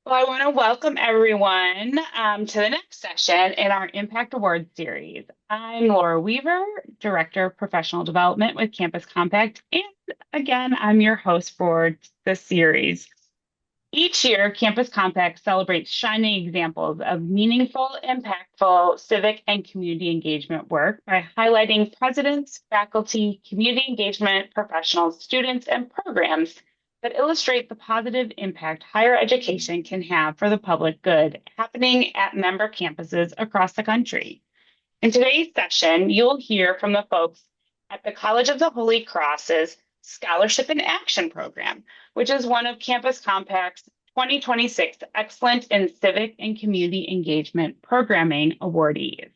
Well, I want to welcome everyone to the next session in our Impact Awards series. I'm Laura Weaver, Director of Professional Development with Campus Compact, and again, I'm your host for this series. Each year, Campus Compact celebrates shining examples of meaningful, impactful civic and community engagement work by highlighting presidents, faculty, community engagement professionals, students, and programs that illustrate the positive impact higher education can have for the public good happening at member campuses across the country. In today's session, you'll hear from the folks at the College of the Holy Cross's Scholarship in Action program, which is one of Campus Compact's 2026 Excellent in Civic and Community Engagement Programming awardees.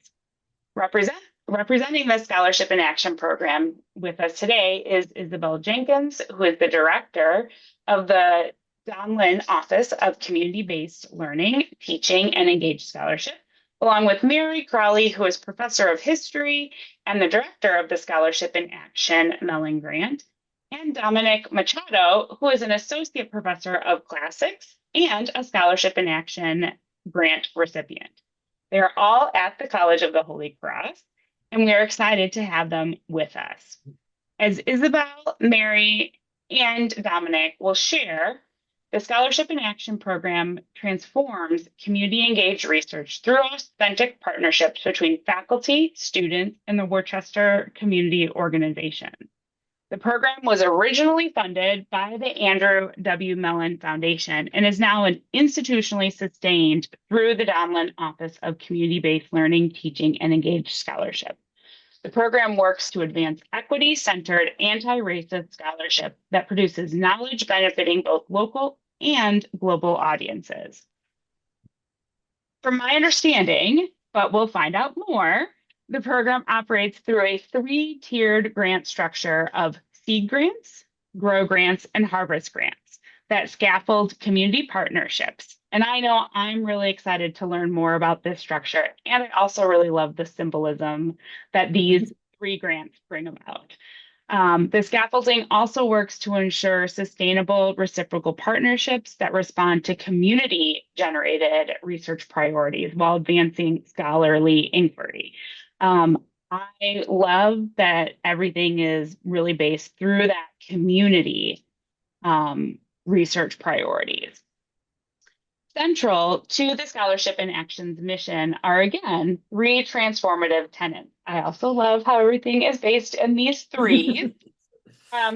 Representing the Scholarship in Action program with us today is Isabel Jenkins, who is the director of the Donelan Office of Community-Based Learning, Teaching, and Engaged Scholarship, along with Mary Crowley, who is professor of history and the director of the Scholarship in Action Mellon Grant, and Dominic Machado, who is an associate professor of classics and a Scholarship in Action grant recipient. They are all at the College of the Holy Cross, and we are excited to have them with us. As Isabel, Mary, and Dominic will share, the Scholarship in Action program transforms community engaged research through authentic partnerships between faculty, students, and the Worcester Community Organization. The program was originally funded by the Andrew W. Mellon Foundation and is now institutionally sustained through the Donelan Office of Community-Based Learning, Teaching, and Engaged Scholarship. The program works to advance equity-centered, anti-racist scholarship that produces knowledge benefiting both local and global audiences. From my understanding, but we'll find out more, the program operates through a three-tiered grant structure of seed grants, grow grants, and harvest grants that scaffold community partnerships. And I know I'm really excited to learn more about this structure. And I also really love the symbolism that these three grants bring about. The scaffolding also works to ensure sustainable reciprocal partnerships that respond to community generated research priorities while advancing scholarly inquiry. I love that everything is really based through that community research priorities. Central to the Scholarship in Action's mission are, again, three transformative tenets. I also love how everything is based in these three.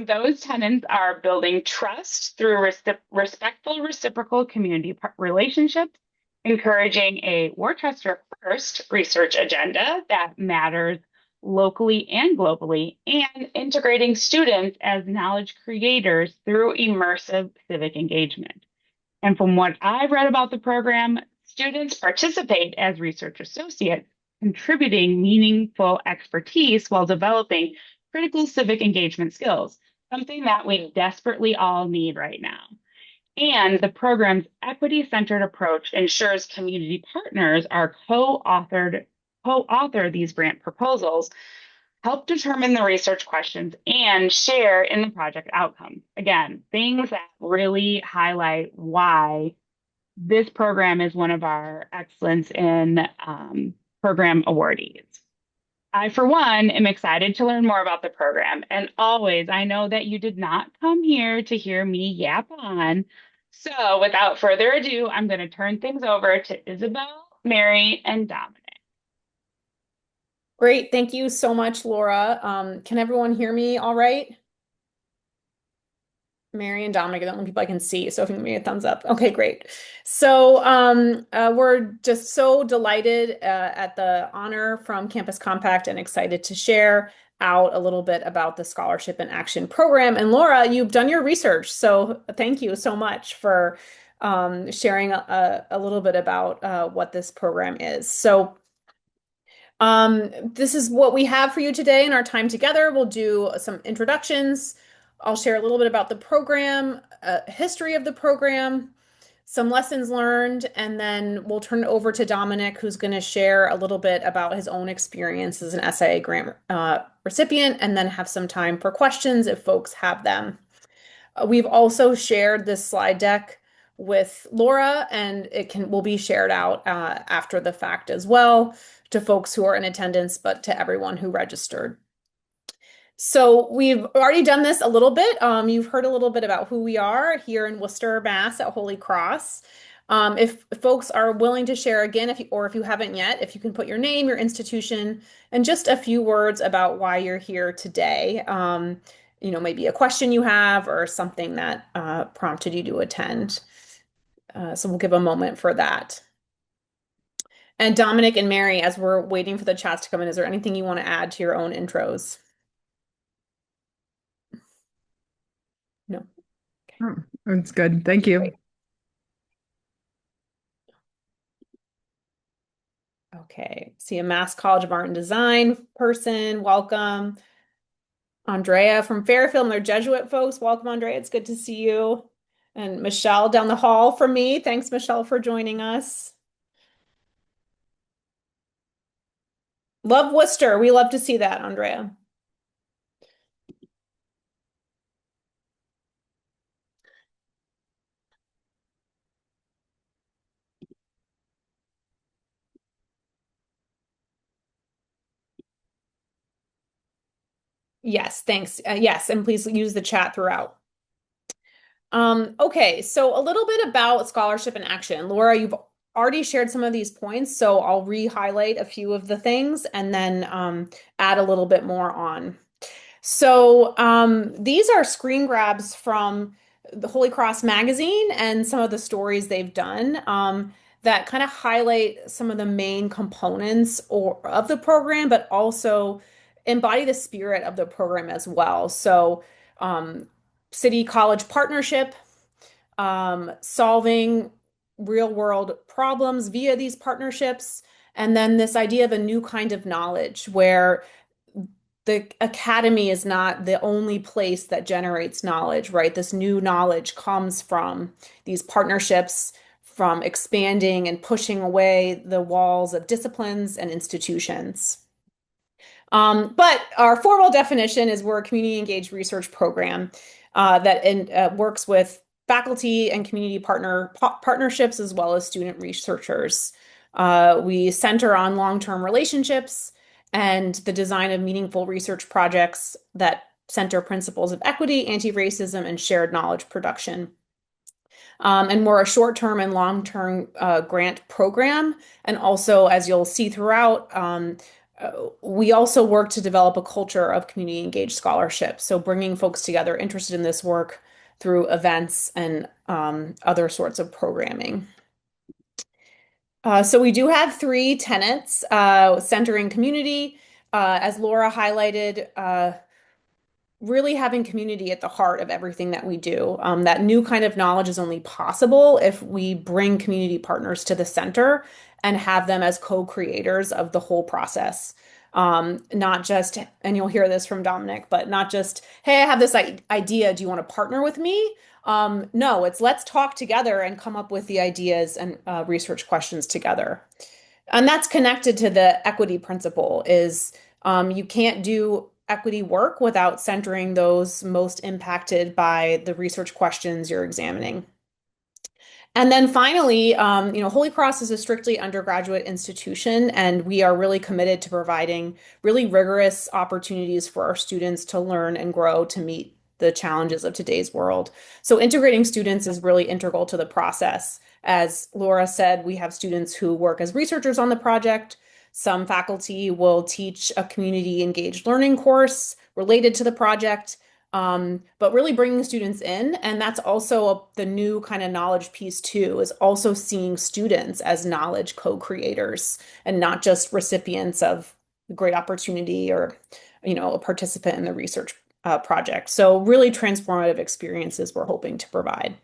Those tenets are building trust through respectful reciprocal community relationships, encouraging a Worcester first research agenda that matters locally and globally, and integrating students as knowledge creators through immersive civic engagement. And from what I've read about the program, students participate as research associates, contributing meaningful expertise while developing critical civic engagement skills, something that we desperately all need right now. And the program's equity-centered approach ensures community partners are co-author these grant proposals, help determine the research questions, and share in the project outcomes. Again, things that really highlight why this program is one of our Excellence in Program awardees. I, for one, am excited to learn more about the program. And always, I know that you did not come here to hear me yap on. So without further ado, I'm going to turn things over to Isabel, Mary, and Dominic. Great. Thank you so much, Laura. Can everyone hear me all right? Mary and Dominic are the only people I can see, so if you can give me a thumbs up. Okay, great. So we're just so delighted at the honor from Campus Compact and excited to share out a little bit about the Scholarship in Action program. And Laura, you've done your research, so thank you so much for sharing a little bit about what this program is. So this is what we have for you today in our time together. We'll do some introductions. I'll share a little bit about the program, history of the program, some lessons learned, and then we'll turn it over to Dominic, who's going to share a little bit about his own experience as an SIA grant recipient, and then have some time for questions if folks have them. We've also shared this slide deck with Laura, and will be shared out after the fact as well to folks who are in attendance, but to everyone who registered. So we've already done this a little bit. You've heard a little bit about who we are here in Worcester, Mass. At Holy Cross. If folks are willing to share again, if you haven't yet, if you can put your name, your institution, and just a few words about why you're here today. Maybe a question you have or something that prompted you to attend. So we'll give a moment for that. And Dominic and Mary, as we're waiting for the chats to come in, is there anything you want to add to your own intros? No. Oh, that's good. Thank you. Great. Okay. See a Mass College of Art and Design person. Welcome. Andrea from Fairfield, and their Jesuit folks. Welcome, Andrea. It's good to see you. And Michelle down the hall from me. Thanks, Michelle, for joining us. Love Worcester. We love to see that, Andrea. Yes, thanks. Yes, and please use the chat throughout. Okay, so a little bit about scholarship in action. Laura, you've already shared some of these points, so I'll re-highlight a few of the things and then add a little bit more on. So these are screen grabs from the Holy Cross magazine and some of the stories they've done that kind of highlight some of the main components of the program, but also embody the spirit of the program as well. So city college partnership, solving real world problems via these partnerships, and then this idea of a new kind of knowledge where the academy is not the only place that generates knowledge, right? This new knowledge comes from these partnerships, from expanding and pushing away the walls of disciplines and institutions. But our formal definition is we're a community engaged research program that works with faculty and community partnerships as well as student researchers. We center on long-term relationships and the design of meaningful research projects that center principles of equity, anti-racism, and shared knowledge production. And we're a short-term and long-term grant program. And also, as you'll see throughout, we also work to develop a culture of community engaged scholarship. So bringing folks together interested in this work through events and other sorts of programming. So we do have three tenets, centering community, as Laura highlighted, really having community at the heart of everything that we do. That new kind of knowledge is only possible if we bring community partners to the center and have them as co-creators of the whole process. Not just, and you'll hear this from Dominic, but not just, hey, I have this idea. Do you want to partner with me? No, it's let's talk together and come up with the ideas and research questions together. And that's connected to the equity principle is you can't do equity work without centering those most impacted by the research questions you're examining. And then finally, Holy Cross is a strictly undergraduate institution, and we are really committed to providing really rigorous opportunities for our students to learn and grow to meet the challenges of today's world. So integrating students is really integral to the process. As Laura said, we have students who work as researchers on the project. Some faculty will teach a community engaged learning course related to the project. But really bringing students in, and that's also the new kind of knowledge piece too, is also seeing students as knowledge co-creators and not just recipients of a great opportunity or, a participant in the research project. So really transformative experiences we're hoping to provide.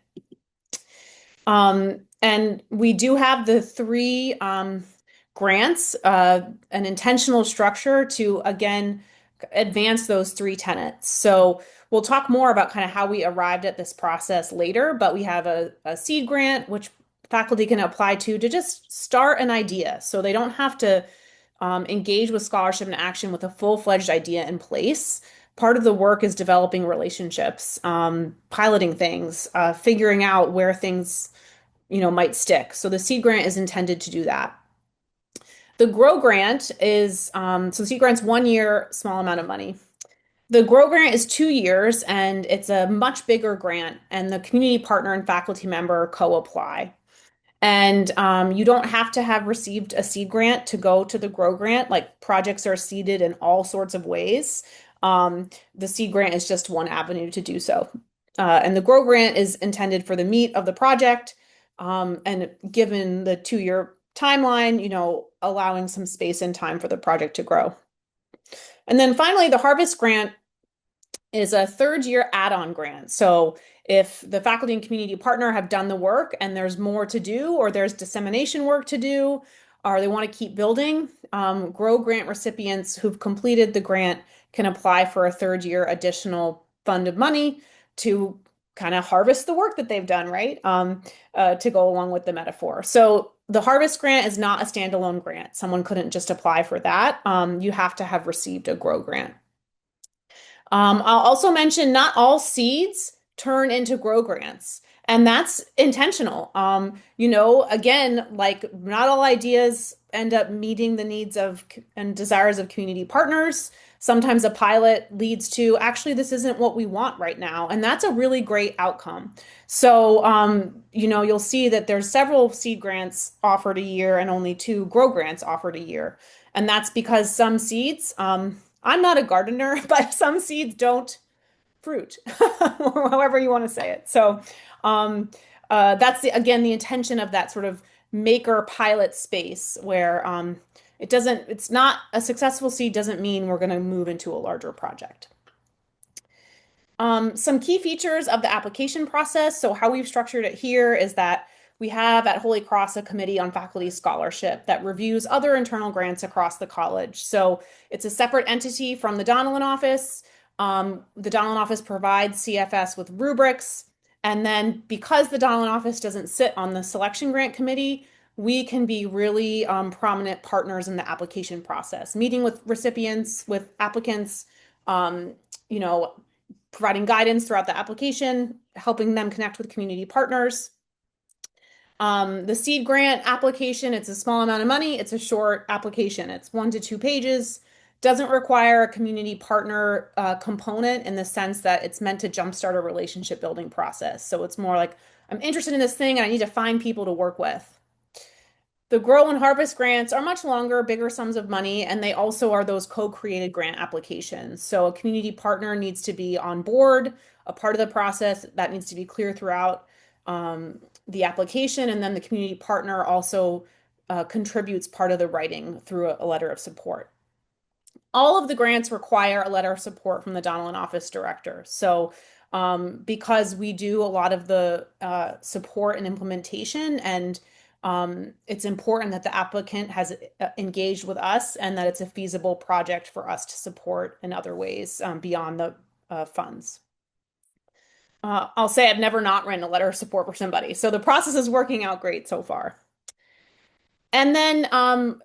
And we do have the three grants, an intentional structure to, again, advance those three tenets. So we'll talk more about kind of how we arrived at this process later, but we have a seed grant, which faculty can apply to just start an idea. So they don't have to engage with scholarship and action with a full-fledged idea in place, part of the work is developing relationships, piloting things, figuring out where things, might stick. So the seed grant is intended to do that. The Grow Grant is, so the seed grant's 1 year, small amount of money. The Grow Grant is 2 years, and it's a much bigger grant, and the community partner and faculty member co-apply. And you don't have to have received a seed grant to go to the Grow Grant. Like, projects are seeded in all sorts of ways. The seed grant is just one avenue to do so. And the Grow Grant is intended for the meat of the project. And given the 2 year timeline, allowing some space and time for the project to grow. And then finally, the Harvest Grant is a 3rd-year add-on grant. So if the faculty and community partner have done the work and there's more to do, or there's dissemination work to do, or they want to keep building, Grow Grant recipients who've completed the grant can apply for a 3rd-year additional fund of money to kind of harvest the work that they've done, right? To go along with the metaphor. So the Harvest Grant is not a standalone grant. Someone couldn't just apply for that. You have to have received a Grow Grant. I'll also mention not all seeds turn into Grow Grants, and that's intentional. Again, like, not all ideas end up meeting the needs of and desires of community partners. Sometimes a pilot leads to, actually, this isn't what we want right now, and that's a really great outcome. So, you'll see that there's several seed grants offered a year and only 2 Grow Grants offered a year, and that's because some seeds, I'm not a gardener, but some seeds don't fruit, or however you want to say it. So that's again, the intention of that sort of maker pilot space where it's not a successful seed doesn't mean we're going to move into a larger project. Some key features of the application process. So how we've structured it here is that we have at Holy Cross a committee on faculty scholarship that reviews other internal grants across the college. So it's a separate entity from the Donelan office. The Donelan office provides CFS with rubrics. And then because the Donelan office doesn't sit on the selection grant committee, we can be really prominent partners in the application process, meeting with recipients, with applicants, providing guidance throughout the application, helping them connect with community partners. The seed grant application, it's a small amount of money. It's a short application. It's 1 to 2 pages. Doesn't require a community partner component in the sense that it's meant to jumpstart a relationship building process. So it's more like, I'm interested in this thing and I need to find people to work with. The Grow and Harvest grants are much longer, bigger sums of money, and they also are those co-created grant applications. So a community partner needs to be on board, a part of the process that needs to be clear throughout the application, and then the community partner also contributes part of the writing through a letter of support. All of the grants require a letter of support from the Donelan office director. So because we do a lot of the support and implementation, and it's important that the applicant has engaged with us and that it's a feasible project for us to support in other ways beyond the funds. I'll say I've never not written a letter of support for somebody. So the process is working out great so far. And then on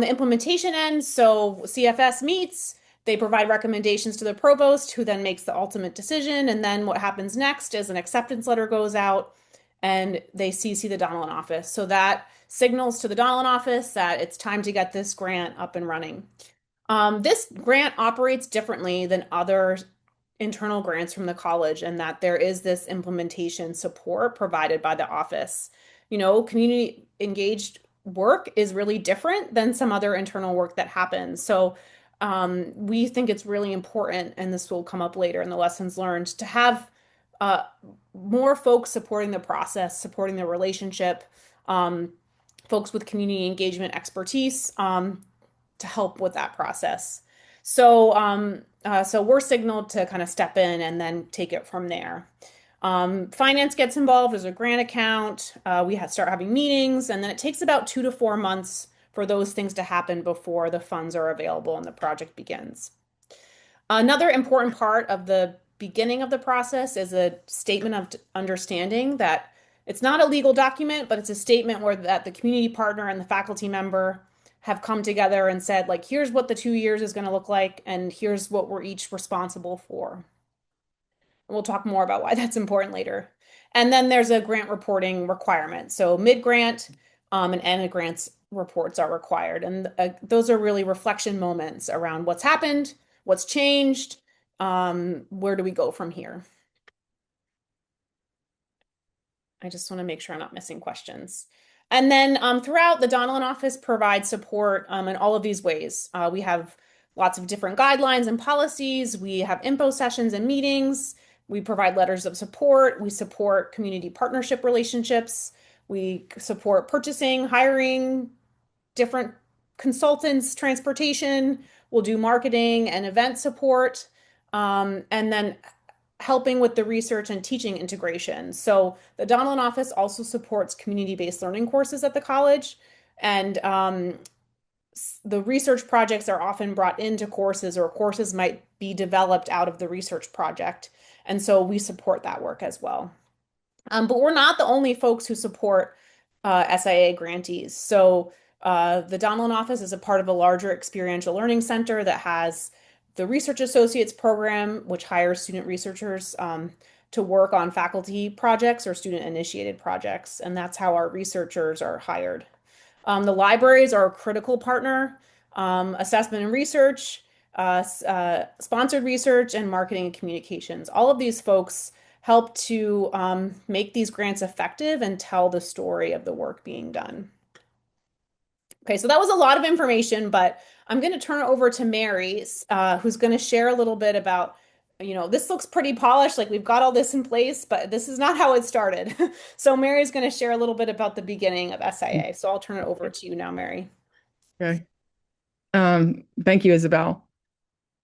the implementation end, so CFS meets, they provide recommendations to the provost, who then makes the ultimate decision. And then what happens next is an acceptance letter goes out and they CC the Donelan office. So that signals to the Donelan office that it's time to get this grant up and running. This grant operates differently than other internal grants from the college, and that there is this implementation support provided by the office. Community engaged work is really different than some other internal work that happens. So we think it's really important, and this will come up later in the lessons learned, to have more folks supporting the process, supporting the relationship, folks with community engagement expertise to help with that process. So we're signaled to kind of step in and then take it from there. Finance gets involved. There's a grant account. We start having meetings, and then it takes about 2 to 4 months for those things to happen before the funds are available and the project begins. Another important part of the beginning of the process is a statement of understanding that it's not a legal document, but it's a statement that the community partner and the faculty member have come together and said, like, here's what the 2 years is going to look like, and here's what we're each responsible for. And we'll talk more about why that's important later. And then there's a grant reporting requirement. So mid-grant and end of grants reports are required. And those are really reflection moments around what's happened, what's changed, where do we go from here? I just want to make sure I'm not missing questions. And then throughout, the Donelan office provides support in all of these ways. We have lots of different guidelines and policies. We have info sessions and meetings. We provide letters of support. We support community partnership relationships. We support purchasing, hiring, different consultants, transportation. We'll do marketing and event support. And then helping with the research and teaching integration. So the Donelan office also supports community-based learning courses at the college. And the research projects are often brought into courses, or courses might be developed out of the research project. And so we support that work as well. But we're not the only folks who support SIA grantees. So the Donelan office is a part of a larger experiential learning center that has the Research Associates program, which hires student researchers to work on faculty projects or student-initiated projects. And that's how our researchers are hired. The libraries are a critical partner, assessment and research, sponsored research, and marketing and communications. All of these folks help to make these grants effective and tell the story of the work being done. Okay, so that was a lot of information, but I'm going to turn it over to Mary, who's going to share a little bit about, this looks pretty polished, like we've got all this in place, but this is not how it started. So Mary's going to share a little bit about the beginning of SIA. So I'll turn it over to you now, Mary. Okay. Thank you, Isabel.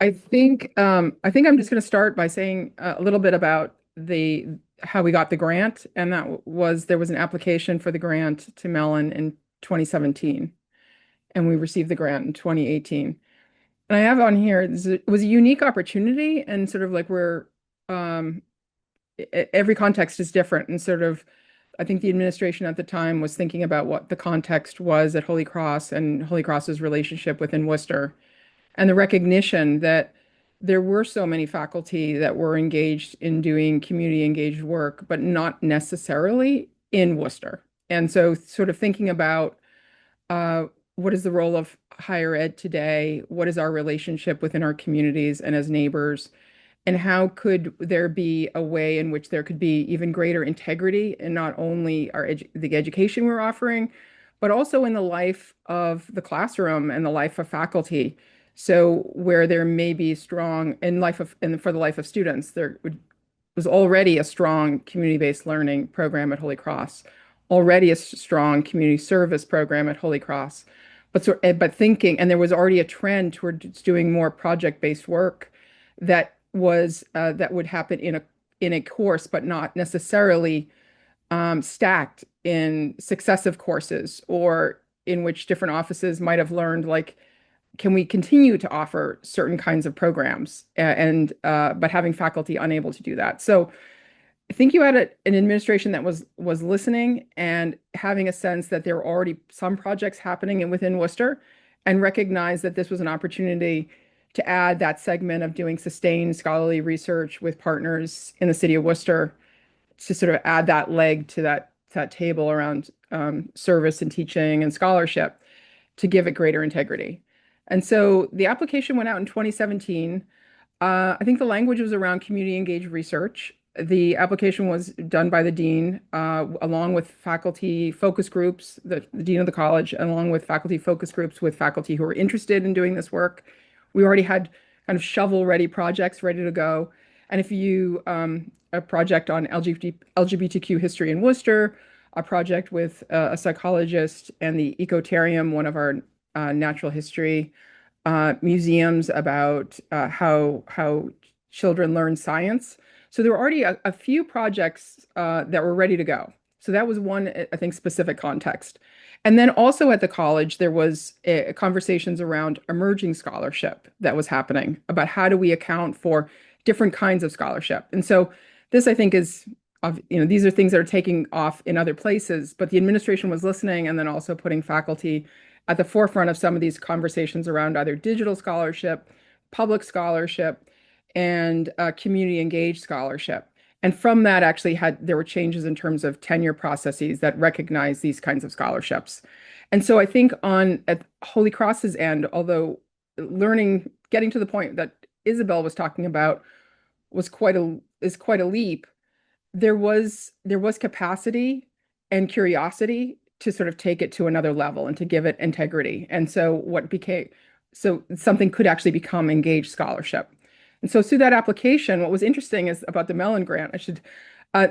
I think I'm just going to start by saying a little bit about how we got the grant, and there was an application for the grant to Mellon in 2017, and we received the grant in 2018. And I have on here, it was a unique opportunity, and sort of like every context is different, and sort of I think the administration at the time was thinking about what the context was at Holy Cross and Holy Cross's relationship within Worcester, and the recognition that there were so many faculty that were engaged in doing community engaged work, but not necessarily in Worcester. And so sort of thinking about what is the role of higher ed today? What is our relationship within our communities and as neighbors? And how could there be a way in which there could be even greater integrity in not only the education we're offering, but also in the life of the classroom and the life of faculty? So where there may be strong and for the life of students, was already a strong community-based learning program at Holy Cross, already a strong community service program at Holy Cross, but thinking, and there was already a trend towards doing more project-based work that would happen in a course, but not necessarily stacked in successive courses, or in which different offices might have learned, like, can we continue to offer certain kinds of programs, but having faculty unable to do that. So I think you had an administration that was listening and having a sense that there were already some projects happening within Worcester, and recognized that this was an opportunity to add that segment of doing sustained scholarly research with partners in the city of Worcester, to sort of add that leg to that table around service and teaching and scholarship, to give it greater integrity. And so the application went out in 2017. I think the language was around community engaged research. The application was done by the dean, along with faculty focus groups, the dean of the college, along with faculty focus groups with faculty who were interested in doing this work. We already had kind of shovel-ready projects ready to go. And if you, a project on LGBTQ history in Worcester, a project with a psychologist, and the Ecotarium, one of our natural history museums, about how children learn science. So there were already a few projects that were ready to go. So that was one, I think, specific context. And then also at the college, there was conversations around emerging scholarship that was happening, about how do we account for different kinds of scholarship. And so this, I think, these are things that are taking off in other places, but the administration was listening, and then also putting faculty at the forefront of some of these conversations around either digital scholarship, public scholarship, and community engaged scholarship. And from that, actually there were changes in terms of tenure processes that recognize these kinds of scholarships. And so I think on at Holy Cross's end, although getting to the point that Isabel was talking about is quite a leap, there was capacity and curiosity to sort of take it to another level and to give it integrity. And so something could actually become engaged scholarship. And so through that application, what was interesting is about the Mellon grant,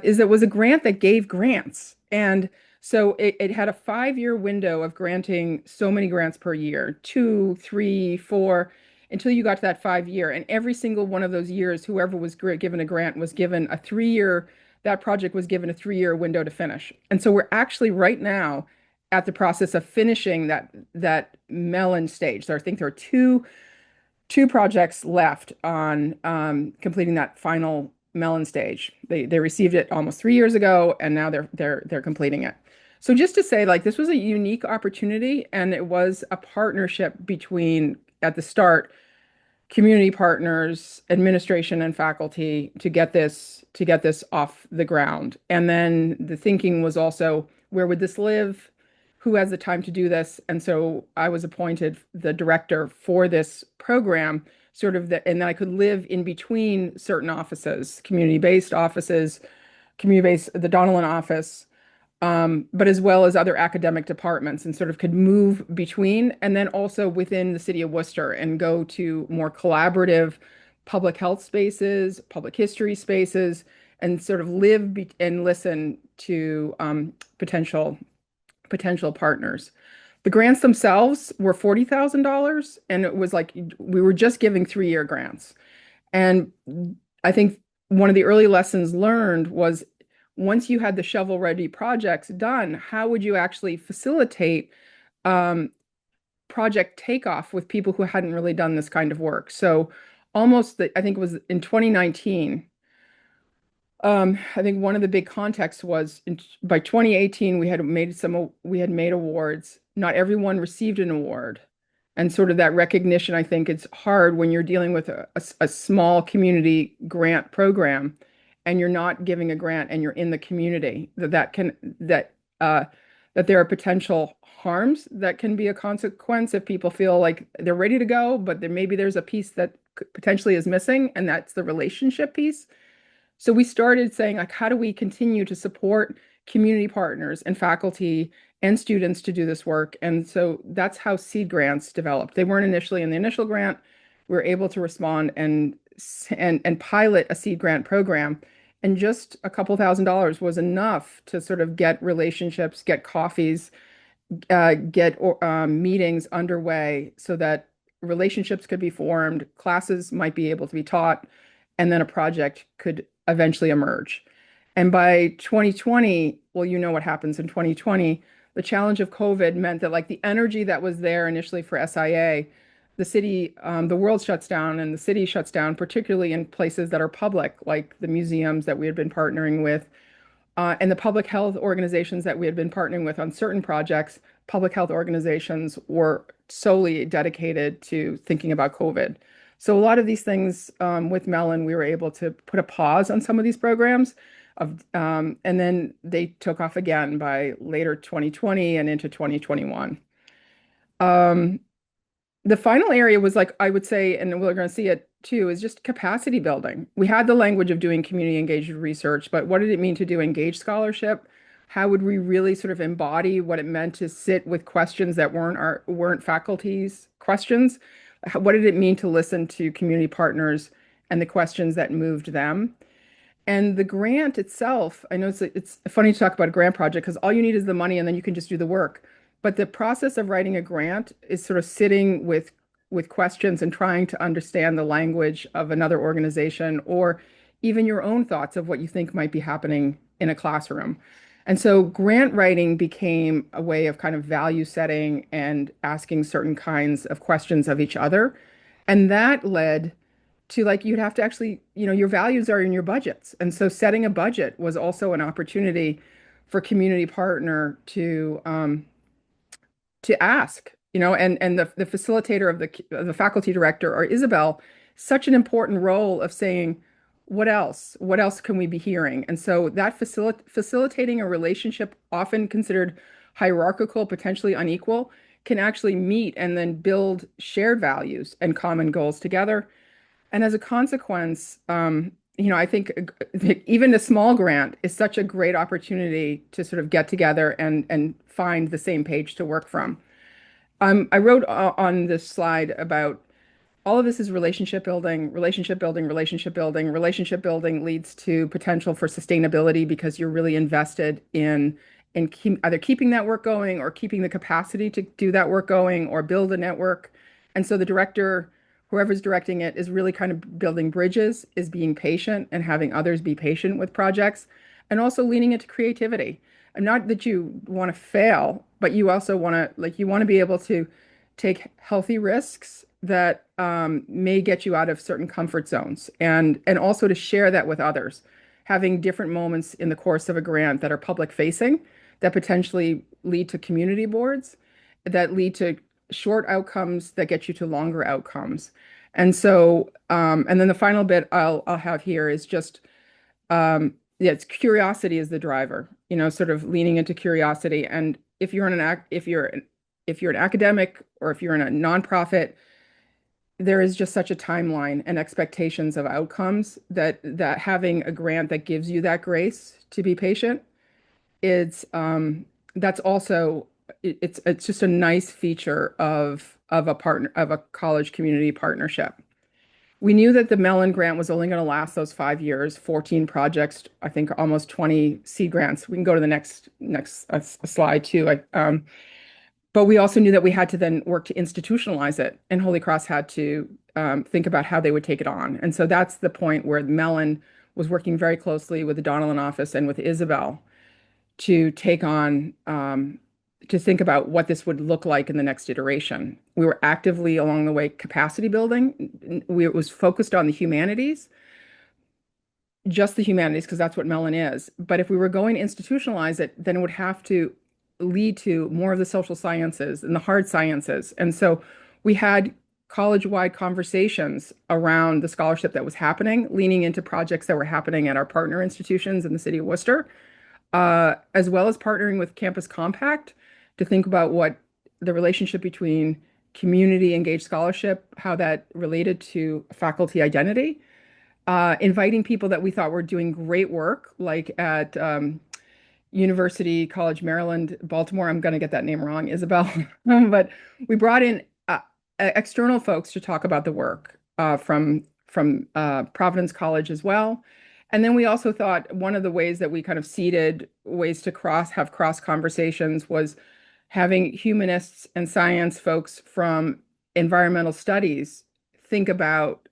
is it was a grant that gave grants. And so it had a 5-year window of granting so many grants per year, 2, 3, 4, until you got to that 5-year. And every single one of those years, whoever was given a grant was given a 3-year, that project was given a 3-year window to finish. And so we're actually right now at the process of finishing that Mellon stage. So I think there are two projects left on completing that final Mellon stage. They received it almost 3 years ago, and now they're completing it. So just to say, like, this was a unique opportunity, and it was a partnership between, at the start, community partners, administration, and faculty to get this off the ground. And then the thinking was also, where would this live? Who has the time to do this? And so I was appointed the director for this program, and then I could live in between certain offices, community-based offices, the Donelan office, but as well as other academic departments, and sort of could move between, and then also within the city of Worcester and go to more collaborative public health spaces, public history spaces, and sort of and listen to potential partners. The grants themselves were $40,000, and it was like we were just giving 3-year grants. And I think one of the early lessons learned was, once you had the shovel-ready projects done, how would you actually facilitate project takeoff with people who hadn't really done this kind of work? So I think it was in 2019, I think one of the big contexts was by 2018 we had made awards. Not everyone received an award, and sort of that recognition. I think it's hard when you're dealing with a small community grant program, and you're not giving a grant, and you're in the community, that there are potential harms that can be a consequence if people feel like they're ready to go, but maybe there's a piece that potentially is missing, and that's the relationship piece. So we started saying, like, how do we continue to support community partners and faculty and students to do this work? And so that's how seed grants developed. They weren't initially in the initial grant. We were able to respond and pilot a seed grant program. And just a couple $1,000s was enough to sort of get relationships, get coffees, get meetings underway so that relationships could be formed, classes might be able to be taught, and then a project could eventually emerge. And by 2020, well, you know what happens in 2020. The challenge of COVID meant that, like, the energy that was there initially for SIA, the world shuts down and the city shuts down, particularly in places that are public, like the museums that we had been partnering with, and the public health organizations that we had been partnering with on certain projects. Public health organizations were solely dedicated to thinking about COVID. So a lot of these things, with Mellon, we were able to put a pause on some of these programs, and then they took off again by later 2020 and into 2021. The final area was, like, I would say, and we're going to see it too, is just capacity building. We had the language of doing community engaged research, but what did it mean to do engaged scholarship? How would we really sort of embody what it meant to sit with questions that weren't faculty's questions? What did it mean to listen to community partners and the questions that moved them? And the grant itself, I know it's funny to talk about a grant project because all you need is the money and then you can just do the work. But the process of writing a grant is sort of sitting with questions and trying to understand the language of another organization, or even your own thoughts of what you think might be happening in a classroom. And so grant writing became a way of kind of value setting and asking certain kinds of questions of each other. And that led to, like, you'd have to actually, your values are in your budgets. And so setting a budget was also an opportunity for community partner to ask, and the facilitator of the faculty director or Isabel, such an important role of saying, what else? What else can we be hearing? And so that facilitating a relationship often considered hierarchical, potentially unequal, can actually meet and then build shared values and common goals together. And as a consequence, I think even a small grant is such a great opportunity to sort of get together and find the same page to work from. I wrote on this slide about all of this is relationship building, relationship building, relationship building. Relationship building leads to potential for sustainability because you're really invested in either keeping that work going or keeping the capacity to do that work going or build a network. And so the director, whoever's directing it, is really kind of building bridges, is being patient and having others be patient with projects, and also leaning into creativity. And not that you want to fail, but you also want to you want to be able to take healthy risks that may get you out of certain comfort zones, and also to share that with others, having different moments in the course of a grant that are public facing, that potentially lead to community boards, that lead to short outcomes that get you to longer outcomes. And so, and then the final bit I'll have here is just, yeah, it's curiosity is the driver, sort of leaning into curiosity. And if you're an academic or if you're in a nonprofit, there is just such a timeline and expectations of outcomes that having a grant that gives you that grace to be patient, it's that's also it's just a nice feature of a college community partnership. We knew that the Mellon grant was only going to last those 5 years, 14 projects, I think almost 20 seed grants. We can go to the next slide too. But we also knew that we had to then work to institutionalize it, and Holy Cross had to think about how they would take it on. And so that's the point where Mellon was working very closely with the Donelan office and with Isabel to take on, to think about what this would look like in the next iteration. We were actively along the way capacity building. It was focused on the humanities, just the humanities, because that's what Mellon is. But if we were going to institutionalize it, then it would have to lead to more of the social sciences and the hard sciences. And so we had college-wide conversations around the scholarship that was happening, leaning into projects that were happening at our partner institutions in the city of Worcester, as well as partnering with Campus Compact to think about what the relationship between community engaged scholarship, how that related to faculty identity, inviting people that we thought were doing great work, like at University College Maryland, Baltimore. I'm going to get that name wrong, Isabel. But we brought in external folks to talk about the work from Providence College as well. And then we also thought one of the ways that we kind of seeded ways to have cross conversations was having humanists and science folks from environmental studies think about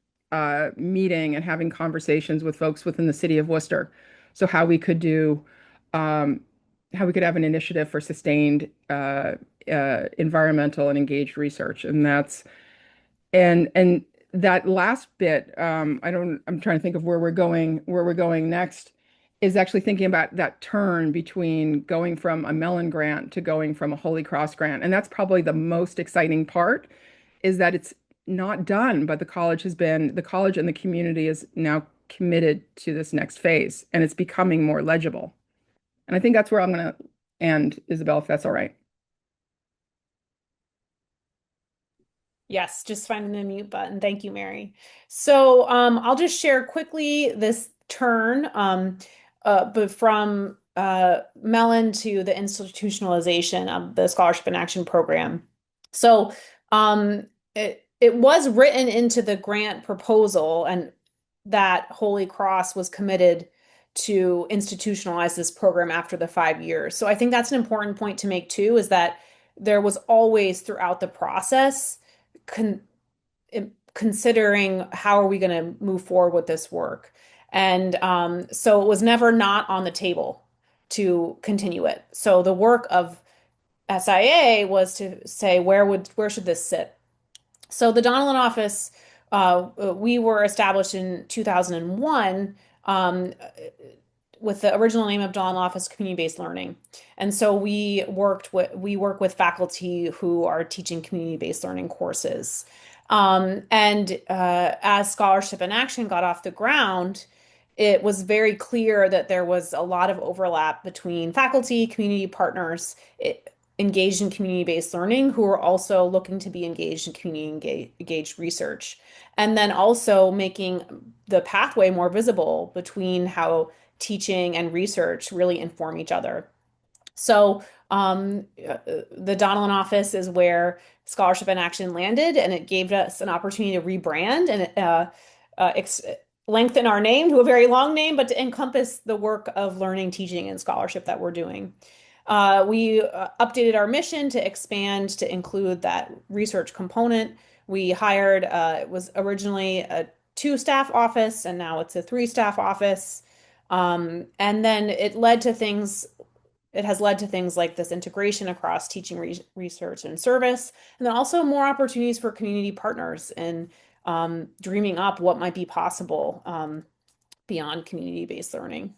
meeting and having conversations with folks within the city of Worcester. So how we could have an initiative for sustained environmental and engaged research. And that last bit, I'm trying to think of where we're going next, is actually thinking about that turn between going from a Mellon grant to going from a Holy Cross grant. And that's probably the most exciting part, is that it's not done, but the college and the community is now committed to this next phase, and it's becoming more legible. And I think that's where I'm going to end, Isabel, if that's all right. Yes, just finding the mute button. Thank you, Mary. So I'll just share quickly this turn, but from Mellon to the institutionalization of the Scholarship in Action program. So it was written into the grant proposal, and that Holy Cross was committed to institutionalize this program after the 5 years. So I think that's an important point to make too, is that there was always throughout the process considering how are we going to move forward with this work. And so it was never not on the table to continue it. So the work of SIA was to say, where should this sit? So the Donelan office, we were established in 2001, with the original name of Donelan Office Community-Based Learning. And so we work with faculty who are teaching community-based learning courses. As Scholarship in Action got off the ground, it was very clear that there was a lot of overlap between faculty, community partners, engaged in community-based learning who are also looking to be engaged in engaged research. And then also making the pathway more visible between how teaching and research really inform each other. So the Donelan office is where Scholarship in Action landed, and it gave us an opportunity to rebrand and lengthen our name to a very long name, but to encompass the work of learning, teaching, and scholarship that we're doing. We updated our mission to expand to include that research component. We hired, it was originally a two-staff office, and now it's a three-staff office. And then it has led to things like this integration across teaching, research, and service, and then also more opportunities for community partners and dreaming up what might be possible beyond community-based learning.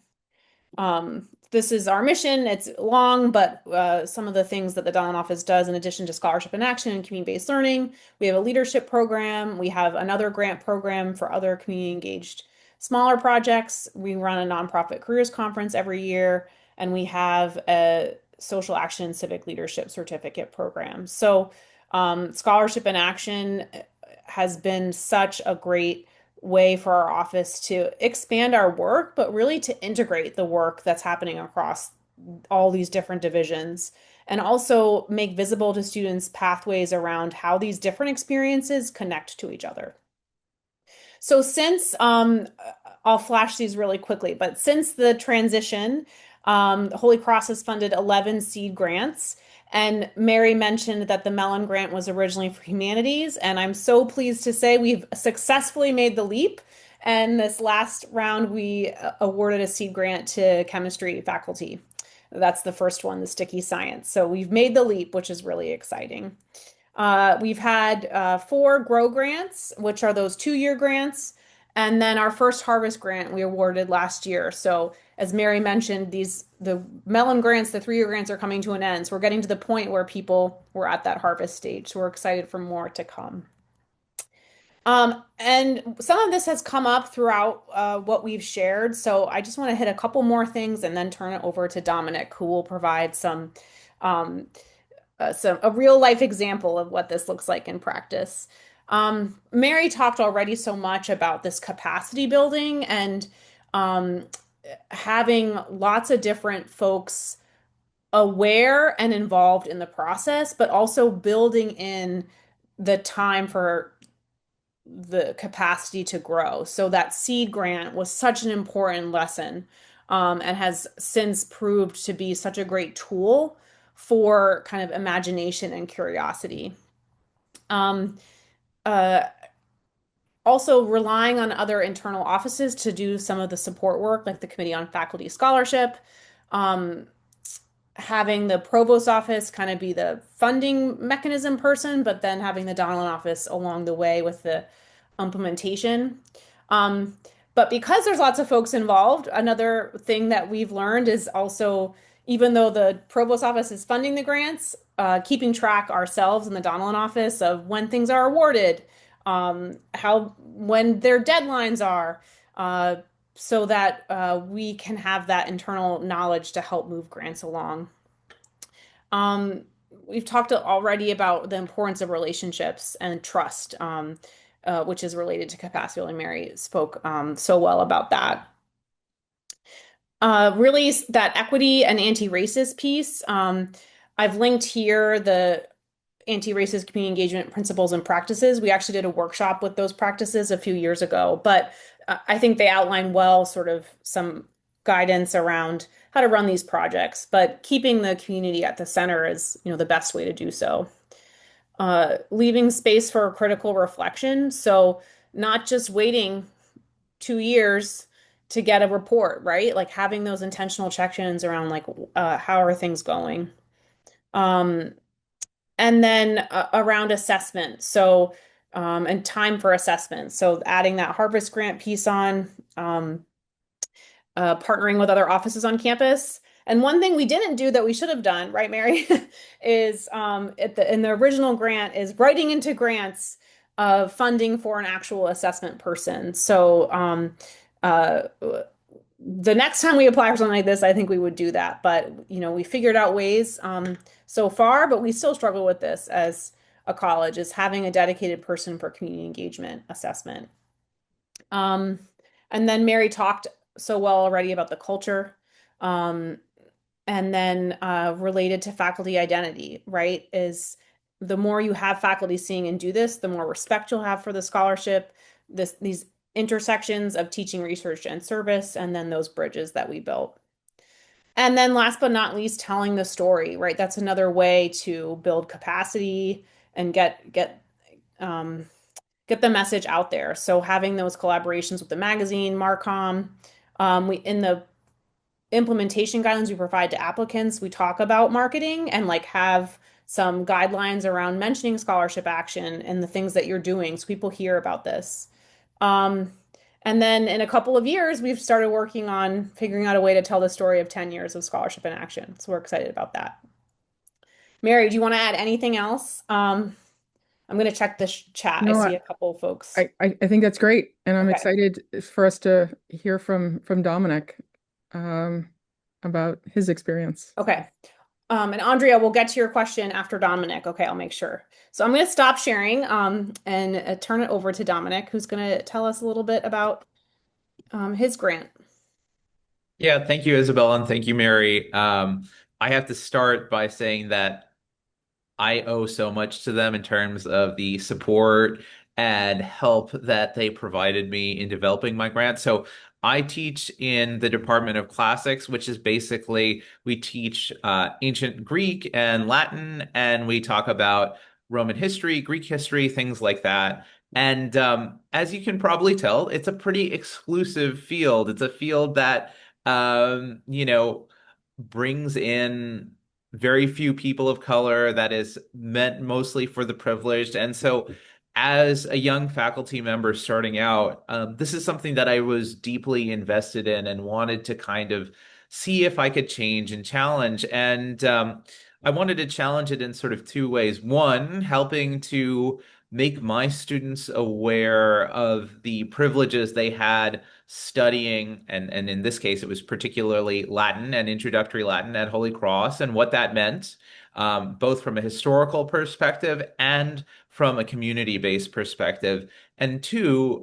This is our mission. It's long, but some of the things that the Donelan office does in addition to Scholarship in Action and community-based learning, we have a leadership program. We have another grant program for other community-engaged smaller projects. We run a nonprofit careers conference every year, and we have a social action and civic leadership certificate program. So Scholarship in Action has been such a great way for our office to expand our work, but really to integrate the work that's happening across all these different divisions and also make visible to students pathways around how these different experiences connect to each other. So since, I'll flash these really quickly, but since the transition, Holy Cross has funded 11 seed grants. And Mary mentioned that the Mellon grant was originally for humanities, and I'm so pleased to say we've successfully made the leap. And this last round, we awarded a seed grant to chemistry faculty. That's the first one, the sticky science. So we've made the leap, which is really exciting. We've had 4 Grow grants, which are those 2-year grants. And then our first Harvest grant we awarded last year. So as Mary mentioned, the Mellon grants, the 3-year grants are coming to an end. So we're getting to the point where people were at that harvest stage. So we're excited for more to come. And some of this has come up throughout what we've shared. So I just want to hit a couple more things and then turn it over to Dominic, who will provide a real life example of what this looks like in practice. Mary talked already so much about this capacity building and having lots of different folks aware and involved in the process, but also building in the time for the capacity to grow. So that seed grant was such an important lesson, and has since proved to be such a great tool for kind of imagination and curiosity. Um, uh, Also relying on other internal offices to do some of the support work, like the Committee on Faculty Scholarship, um, having the provost office kind of be the funding mechanism person, but then having the Donelan office along the way with the implementation. Um, but because there's lots of folks involved, another thing that we've learned is also, even though the provost office is funding the grants, keeping track ourselves in the Donelan office of when things are awarded, when their deadlines are, so that we can have that internal knowledge to help move grants along. We've talked already about the importance of relationships and trust, which is related to capacity building. Mary spoke so well about that. Really, that equity and anti-racist piece. I've linked here the anti-racist community engagement principles and practices. We actually did a workshop with those practices a few years ago, but I think they outline well sort of some guidance around how to run these projects, but keeping the community at the center is, the best way to do so. Leaving space for critical reflection. So not just waiting 2 years to get a report, right? Like having those intentional check-ins around like, how are things going? And then around assessment. So, and time for assessment. So adding that harvest grant piece on, partnering with other offices on campus. And one thing we didn't do that we should have done, right, Mary, is in the original grant is writing into grants of funding for an actual assessment person. So uh, the next time we apply for something like this, I think we would do that. But we figured out ways so far, but we still struggle with this as a college, is having a dedicated person for community engagement assessment. Um, and then Mary talked so well already about the culture. Um, and then related to faculty identity, right? Is the more you have faculty seeing and do this, the more respect you'll have for the scholarship, these intersections of teaching, research, and service, and then those bridges that we built. And then last but not least, telling the story, right? That's another way to build capacity and um, get the message out there. So having those collaborations with the magazine, Marcom, we in the implementation guidelines we provide to applicants, we talk about marketing and like have some guidelines around mentioning scholarship action and the things that you're doing so people hear about this. Um, and then in a couple of years, we've started working on figuring out a way to tell the story of 10 years of scholarship in action. So we're excited about that. Mary, do you want to add anything else? I'm going to check the chat. I No, see a couple of folks. I think that's great, and I'm Okay. excited for us to hear from Dominic um, about his experience. Okay. And Andrea, we'll get to your question after Dominic. Okay, I'll make sure. So I'm going to stop sharing and turn it over to Dominic, who's going to tell us a little bit about his grant. Yeah, thank you, Isabel, and thank you, Mary. I have to start by saying that I owe so much to them in terms of the support and help that they provided me in developing my grant. So I teach in the Department of Classics, which is basically we teach ancient Greek and Latin, and we talk about Roman history, Greek history, things like that. And as you can probably tell, it's a pretty exclusive field. It's a field that, brings in very few people of color, that is meant mostly for the privileged. And so, as a young faculty member starting out, this is something that I was deeply invested in and wanted to kind of see if I could change and challenge. And I wanted to challenge it in sort of two ways. One, helping to make my students aware of the privileges they had studying, and in this case, it was particularly Latin and introductory Latin at Holy Cross, and what that meant, both from a historical perspective and from a community-based perspective. And two,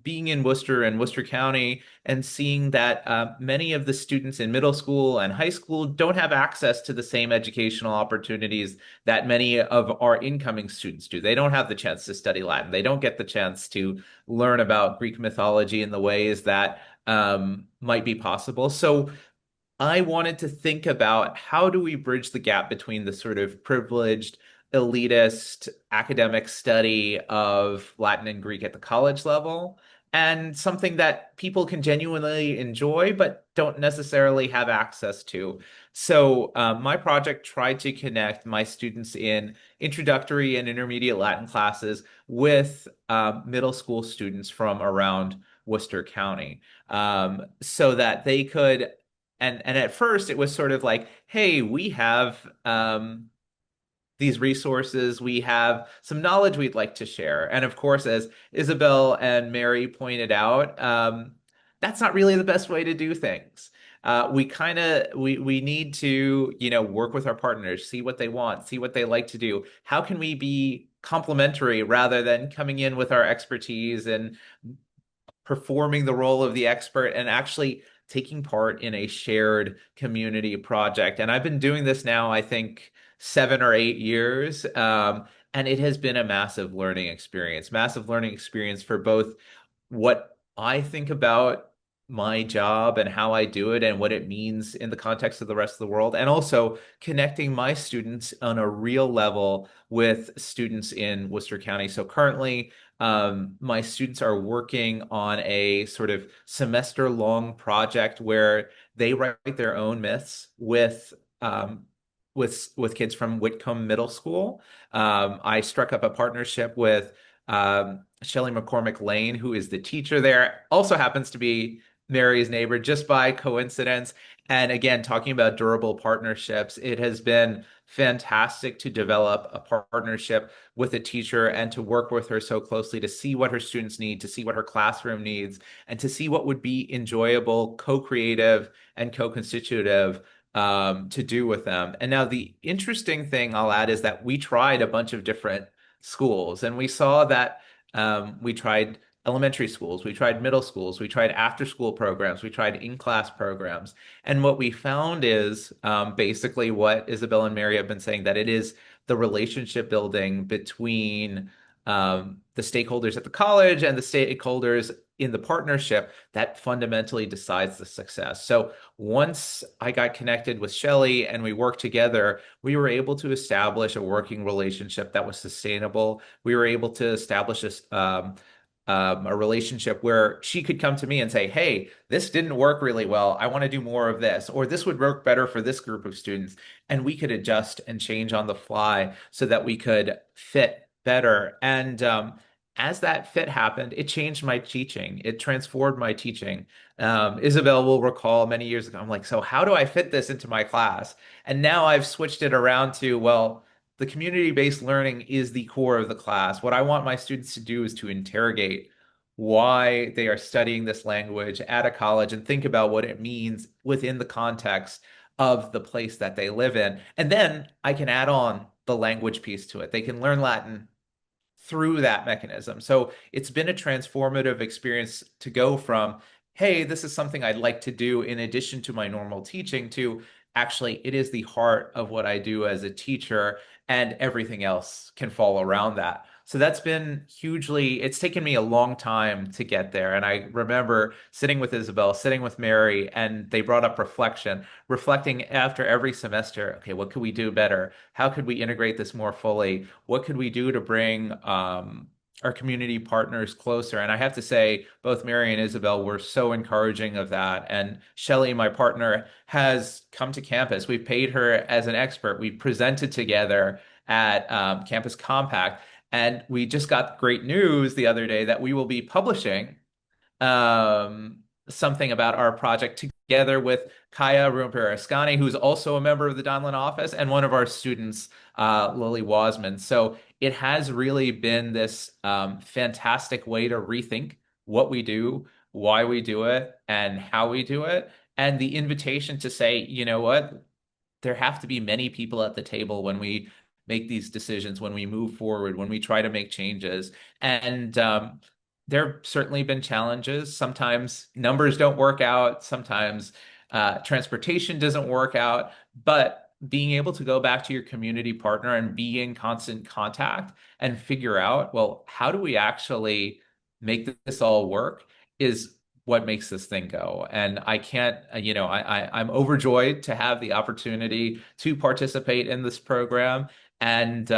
being in Worcester and Worcester County and seeing that many of the students in middle school and high school don't have access to the same educational opportunities that many of our incoming students do. They don't have the chance to study Latin. They don't get the chance to learn about Greek mythology in the ways that might be possible. So I wanted to think about how do we bridge the gap between the sort of privileged, elitist academic study of Latin and Greek at the college level and something that people can genuinely enjoy but don't necessarily have access to. So my project tried to connect my students in introductory and intermediate Latin classes with middle school students from around Worcester County, so that they could, and at first it was sort of like, hey, we have these resources, we have some knowledge we'd like to share. And of course, as Isabel and Mary pointed out, that's not really the best way to do things. We need to, work with our partners, see what they want, see what they like to do. How can we be complementary rather than coming in with our expertise and performing the role of the expert and actually taking part in a shared community project? And I've been doing this now, I think, 7 or 8 years. And it has been a massive learning experience for both what I think about my job and how I do it and what it means in the context of the rest of the world, and also connecting my students on a real level with students in Worcester County. So currently, my students are working on a sort of semester-long project where they write their own myths with kids from Whitcomb Middle School. I struck up a partnership with Shelley McCormick Lane, who is the teacher there, also happens to be Mary's neighbor just by coincidence. And again, talking about durable partnerships, it has been fantastic to develop a partnership with a teacher and to work with her so closely to see what her students need, to see what her classroom needs, and to see what would be enjoyable, co-creative, and co-constitutive to do with them. And now the interesting thing I'll add is that we tried a bunch of different schools, and we saw that we tried elementary schools, we tried middle schools, we tried after school programs, we tried in-class programs. And what we found is basically what Isabel and Mary have been saying, that it is the relationship building between the stakeholders at the college and the stakeholders in the partnership that fundamentally decides the success. So once I got connected with Shelley and we worked together, we were able to establish a working relationship that was sustainable. We were able to establish this a relationship where she could come to me and say, hey, this didn't work really well. I want to do more of this, or this would work better for this group of students. And we could adjust and change on the fly so that we could fit better. And as that fit happened, it changed my teaching. It transformed my teaching. Isabel will recall many years ago, I'm like, so how do I fit this into my class? And now I've switched it around to, well, the community-based learning is the core of the class. What I want my students to do is to interrogate why they are studying this language at a college and think about what it means within the context of the place that they live in. And then I can add on the language piece to it. They can learn Latin through that mechanism. So it's been a transformative experience to go from, hey, this is something I'd like to do in addition to my normal teaching, to actually, it is the heart of what I do as a teacher, and everything else can fall around that. So that's been hugely, it's taken me a long time to get there. And I remember sitting with Isabel, sitting with Mary, and they brought up reflecting after every semester, okay, what could we do better? How could we integrate this more fully? What could we do to bring our community partners closer? And I have to say, both Mary and Isabel were so encouraging of that. And Shelley, my partner, has come to campus. We've paid her as an expert. We presented together at Campus Compact. And we just got great news the other day that we will be publishing something about our project together with Kaya Rumperaskani, who's also a member of the Donelan office, and one of our students, Lily Wasman. So it has really been this fantastic way to rethink what we do, why we do it, and how we do it. And the invitation to say, you know what, there have to be many people at the table when we make these decisions, when we move forward, when we try to make changes. And there have certainly been challenges. Sometimes numbers don't work out. Sometimes transportation doesn't work out. But being able to go back to your community partner and be in constant contact and figure out, well, how do we actually make this all work is what makes this thing go. And I can't, I'm overjoyed to have the opportunity to participate in this program. And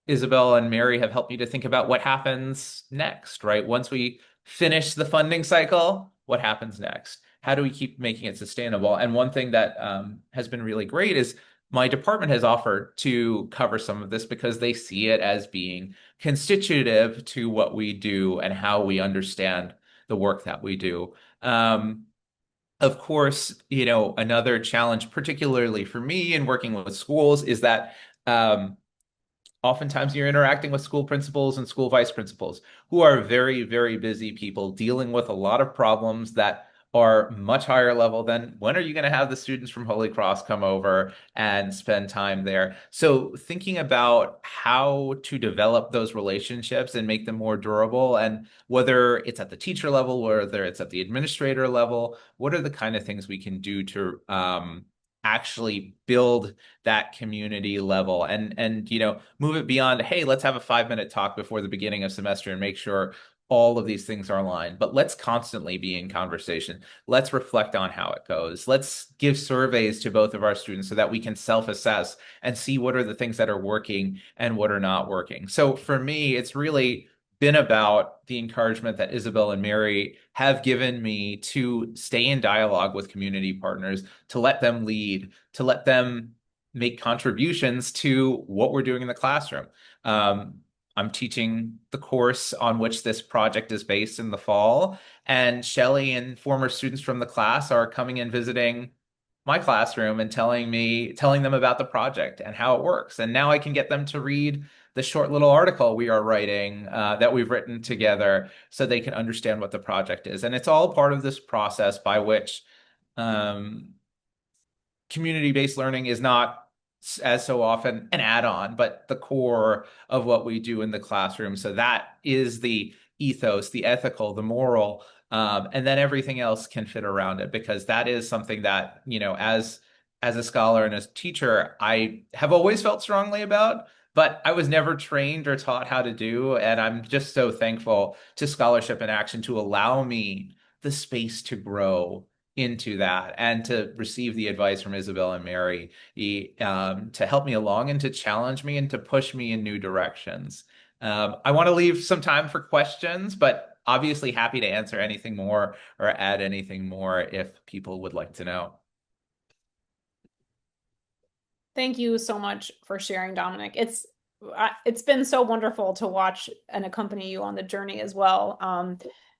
Isabel and Mary have helped me to think about what happens next, right? Once we finish the funding cycle, what happens next? How do we keep making it sustainable? And one thing that has been really great is my department has offered to cover some of this because they see it as being constitutive to what we do and how we understand the work that we do. Of course, another challenge, particularly for me in working with schools, is that oftentimes you're interacting with school principals and school vice principals who are very, very busy people dealing with a lot of problems that are much higher level than when are you going to have the students from Holy Cross come over and spend time there. So thinking about how to develop those relationships and make them more durable, and whether it's at the teacher level, whether it's at the administrator level, what are the kind of things we can do to actually build that community level and move it beyond, hey, let's have a 5-minute talk before the beginning of semester and make sure all of these things are aligned. But let's constantly be in conversation. Let's reflect on how it goes. Let's give surveys to both of our students so that we can self-assess and see what are the things that are working and what are not working. So for me, it's really been about the encouragement that Isabel and Mary have given me to stay in dialogue with community partners, to let them lead, to let them make contributions to what we're doing in the classroom. I'm teaching the course on which this project is based in the fall, and Shelley and former students from the class are coming and visiting my classroom and telling them about the project and how it works. And now I can get them to read the short little article we are writing that we've written together so they can understand what the project is. And it's all part of this process by which um, community-based learning is not as so often an add-on, but the core of what we do in the classroom. So that is the ethos, the ethical, the moral, and then everything else can fit around it, because that is something that, as a scholar and as a teacher, I have always felt strongly about, but I was never trained or taught how to do. And I'm just so thankful to Scholarship in Action to allow me the space to grow into that and to receive the advice from Isabel and Mary to help me along and to challenge me and to push me in new directions. I want to leave some time for questions, but obviously happy to answer anything more or add anything more if people would like to know. Thank you so much for sharing, Dominic. It's been so wonderful to watch and accompany you on the journey as well.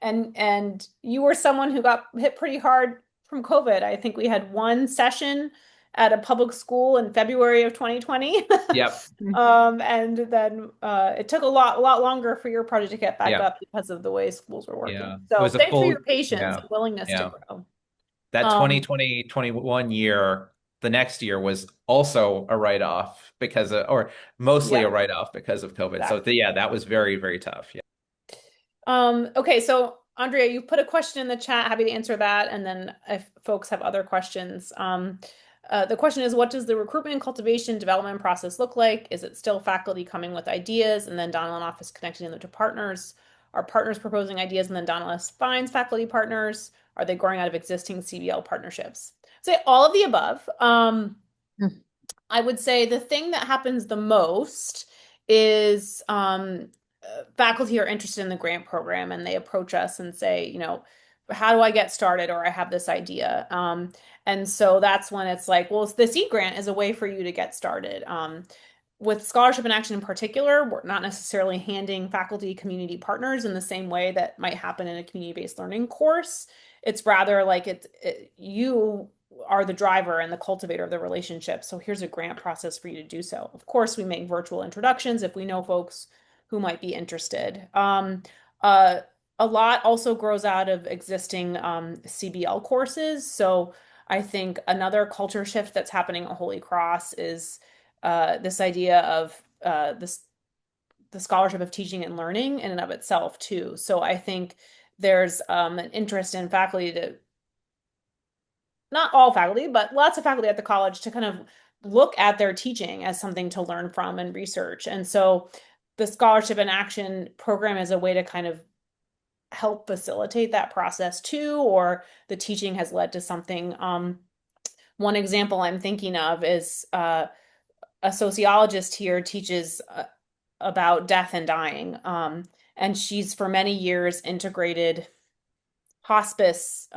And you were someone who got hit pretty hard from COVID. I think we had one session at a public school in February of 2020. Yep. And then it took a lot longer for your project to get back Yeah. up because of the way schools were working. Yeah. It So was a thanks for full, your patience yeah. and willingness Yeah. to grow. That 2020-21 year, the next year was also a write-off or mostly Yeah. a write-off because of COVID. So Exactly. yeah, that was very, very tough. Yeah. Okay, so Andrea, you put a question in the chat. Happy to answer that. And then if folks have other questions, the question is, what does the recruitment, cultivation, development process look like? Is it still faculty coming with ideas and then Donelan office connecting them to partners? Are partners proposing ideas and then Donelan finds faculty partners? Are they growing out of existing CBL partnerships? Say all of the above. I would say the thing that happens the most is faculty are interested in the grant program and they approach us and say, how do I get started? Or I have this idea. And so that's when it's like, well, the seed grant is a way for you to get started. With Scholarship in Action in particular, we're not necessarily handing faculty community partners in the same way that might happen in a community-based learning course. It's rather like you are the driver and the cultivator of the relationship. So here's a grant process for you to do so. Of course, we make virtual introductions if we know folks who might be interested. A lot also grows out of existing CBL courses. So I think another culture shift that's happening at Holy Cross is this idea of the scholarship of teaching and learning in and of itself too. So I think there's an interest in faculty to, not all faculty, but lots of faculty at the college to kind of look at their teaching as something to learn from and research. And so the Scholarship in Action program is a way to kind of help facilitate that process too, or the teaching has led to something. One example I'm thinking of is a sociologist here teaches about death and dying. And she's for many years integrated hospice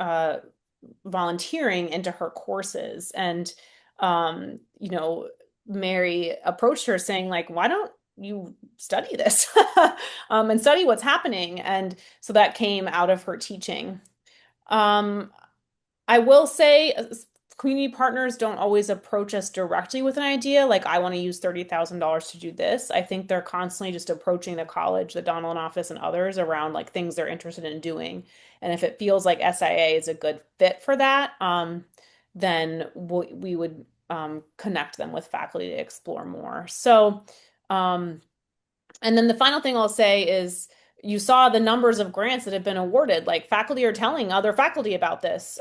volunteering into her courses. And, Mary approached her saying, like, why don't you study this and study what's happening? And so that came out of her teaching. I will say community partners don't always approach us directly with an idea, like I want to use $30,000 to do this. I think they're constantly just approaching the college, the Donelan office, and others around like things they're interested in doing. And if it feels like SIA is a good fit for that, then we would connect them with faculty to explore more. So, and then the final thing I'll say is you saw the numbers of grants that have been awarded. Like faculty are telling other faculty about this.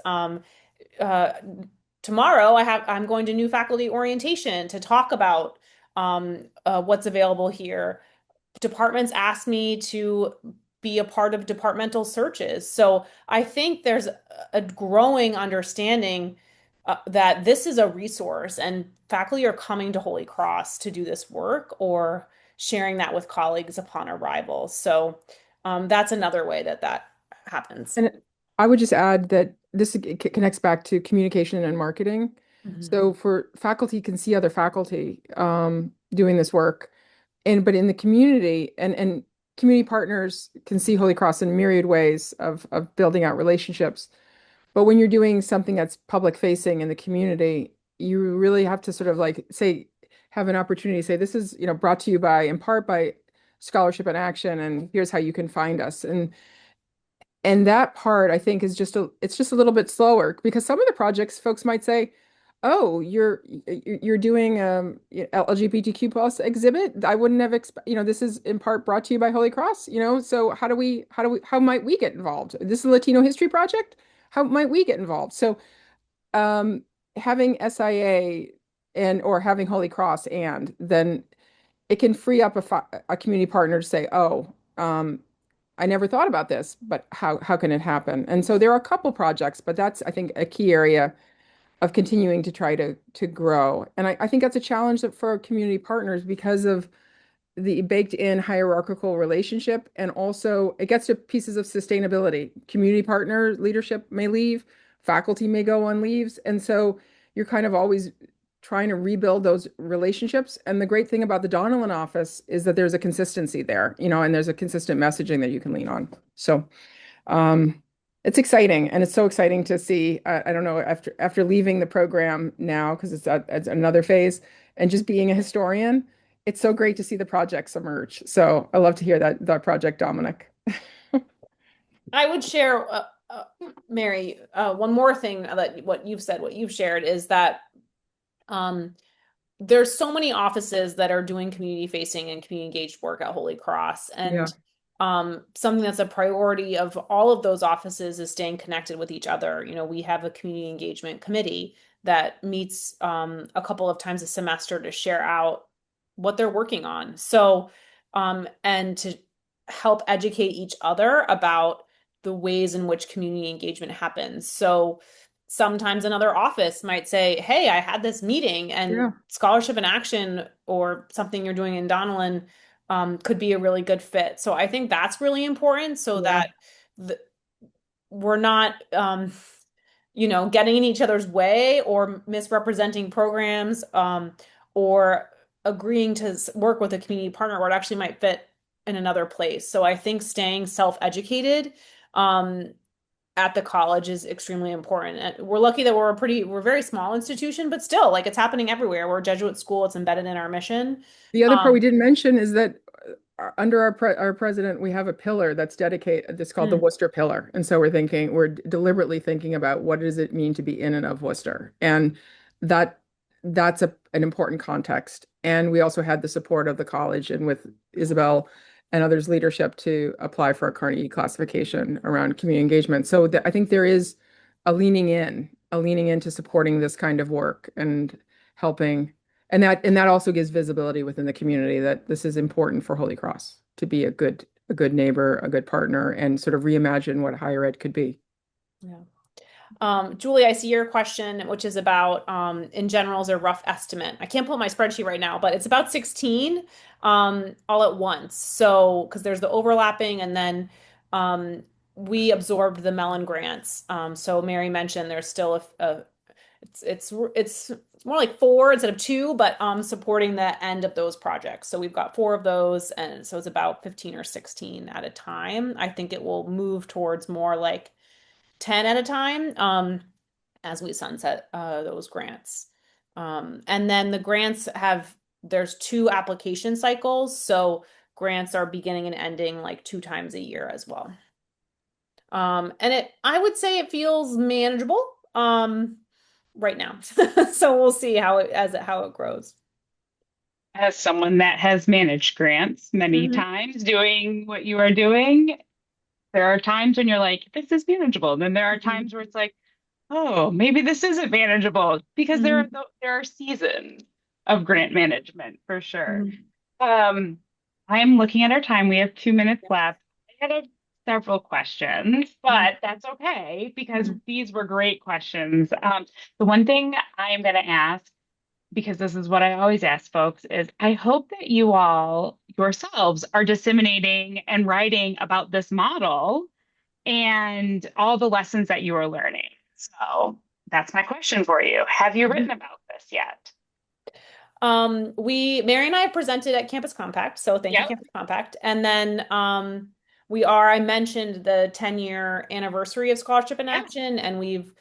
Tomorrow I'm going to new faculty orientation to talk about what's available here. Departments ask me to be a part of departmental searches. So I think there's a growing understanding that this is a resource and faculty are coming to Holy Cross to do this work or sharing that with colleagues upon arrival. So that's another way that happens. And I would just add that this connects back to communication and marketing. Mhm. So for faculty can see other faculty doing this work. but in the community, and community partners can see Holy Cross in myriad ways of building out relationships. But when you're doing something that's public facing in the community, you really have to sort of like say, have an opportunity to say, this is, brought to you by, in part by Scholarship and Action, and here's how you can find us. And that part I think is it's just a little bit slower because some of the projects folks might say, oh, you're doing LGBTQ plus exhibit. I wouldn't have this is in part brought to you by Holy Cross, so how might we get involved? This is a Latino history project. How might we get involved? So um having SIA and or having Holy Cross, and then it can free up a community partner to say, oh, I never thought about this, but how can it happen? And so there are a couple projects, but that's, I think, a key area of continuing to try to grow. And I think that's a challenge for community partners because of the baked in hierarchical relationship. And also it gets to pieces of sustainability. Community partner leadership may leave, faculty may go on leaves. And so you're kind of always trying to rebuild those relationships. And the great thing about the Donelan office is that there's a consistency there, and there's a consistent messaging that you can lean on. So it's exciting, and it's so exciting to see. I don't know, after leaving the program now, because it's another phase, and just being a historian, it's so great to see the projects emerge. So I love to hear that project, Dominic. I would share, Mary, one more thing that what you've shared is that there's so many offices that are doing community facing and community engaged work at Holy Cross. And something that's a priority of all of those offices is staying connected with each other. We have a community engagement committee that meets a couple of times a semester to share out what they're working on. So, and to help educate each other about the ways in which community engagement happens. So sometimes another office might say, hey, I had this meeting, and Scholarship and Action or something you're doing in Donelan could be a really good fit. So I think that's really important so that we're not, getting in each other's way or misrepresenting programs or agreeing to work with a community partner where it actually might fit in another place. So I think staying self-educated at the college is extremely important. And we're lucky that we're a very small institution, but still, like, it's happening everywhere. We're a Jesuit school. It's embedded in our mission. The other part we didn't mention is that under our president, we have a pillar that's dedicated. It's called the Worcester pillar, and so we're deliberately thinking about what does it mean to be in and of Worcester, and that's an important context. And we also had the support of the college and with Isabel and others' leadership to apply for a Carnegie classification around community engagement. So I think there is a leaning into supporting this kind of work and helping. And that also gives visibility within the community that this is important for Holy Cross to be a good neighbor, a good partner, and sort of reimagine what higher ed could be. Yeah. Julie, I see your question, which is about, in general, is a rough estimate. I can't pull my spreadsheet right now, but it's about 16 all at once. So, because there's the overlapping, and then we absorbed the Mellon grants. So Mary mentioned there's still it's more like 4 instead of 2, but supporting the end of those projects. So we've got 4 of those, and so it's about 15 or 16 at a time. I think it will move towards more like 10 at a time as we sunset those grants. And then the grants there's 2 application cycles. So grants are beginning and ending like 2 times a year as well. And I would say it feels manageable right now. So we'll see how it grows. As someone that has managed grants many times doing what you are doing, there are times when you're like, this is manageable. Then there are times where it's like, oh, maybe this isn't manageable, because there are seasons of grant management for sure. I'm looking at our time. We have 2 minutes left. I had several questions, but that's okay because these were great questions. The one thing I am going to ask, because this is what I always ask folks, is I hope that you all yourselves are disseminating and writing about this model and all the lessons that you are learning. So that's my question for you. Have you written about this yet? Mary and I presented at Campus Compact, so thank you, Yep. Campus Compact. And then I mentioned the 10-year anniversary of Scholarship in Yeah. Action, and we've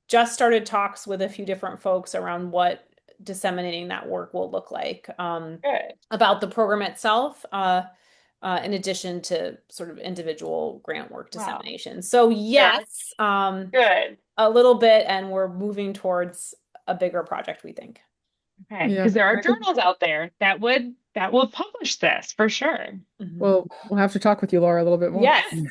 just started talks with a few different folks around what disseminating that work will look like, Good. about the program itself, in addition to sort of individual grant work Wow. dissemination. So Sure. yes, Good. a little bit, and we're moving towards a bigger project, we think. Okay. Yeah. Because there are I think, journals out there that will publish this for sure. Mhm. well, we'll have to talk with you, Laura, a little bit more. Yes. Yes.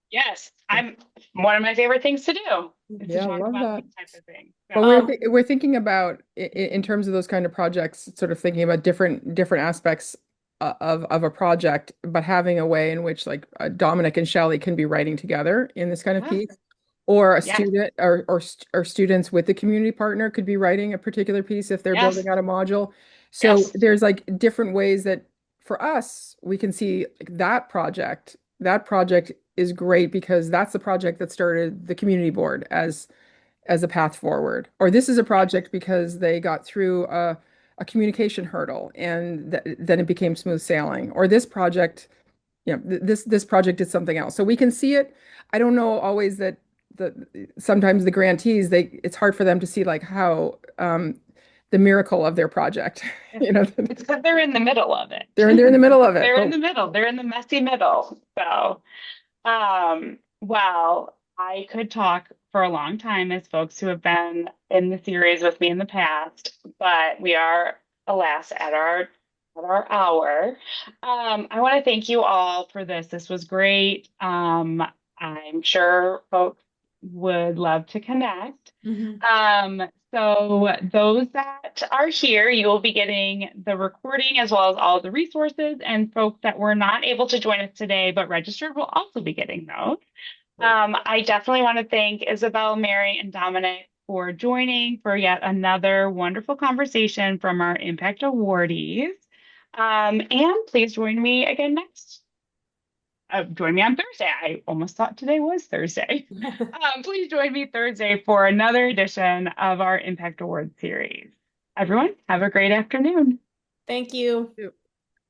Yes. I'm one of my favorite things to do is to Yeah, I talk love about that. these types of things. But So, we're thinking about in terms of those kind of projects, sort of thinking about different aspects of a project, but having a way in which like Dominic and Shelley can be writing together in this kind of yeah. piece, or a Yes. student or students with the community partner could be writing a particular piece if they're Yes. building out a module. So Yes. there's like different ways that for us we can see like, that project. That project is great because that's the project that started the community board as a path forward. Or this is a project because they got through a communication hurdle and then it became smooth sailing. Or this project, this project did something else. So we can see it. I don't know always that sometimes the grantees, it's hard for them to see like how the miracle of their project. It's it's because they're in the middle of it. They're in the middle of it. They're in But the middle. They're in the messy middle. So, well, I could talk for a long time as folks who have been in the series with me in the past, but we are, alas, at our hour. I want to thank you all for this. This was great. I'm sure folks would love to connect. Mhm. So those that are here, you will be getting the recording as well as all of the resources, and folks that were not able to join us today but registered will also be getting those. I definitely want to thank Isabel, Mary, and Dominic for joining for yet another wonderful conversation from our Impact awardees. And please join me again join me on Thursday. I almost thought today was Thursday. Please join me Thursday for another edition of our Impact Awards series. Everyone, have a great afternoon. Thank you.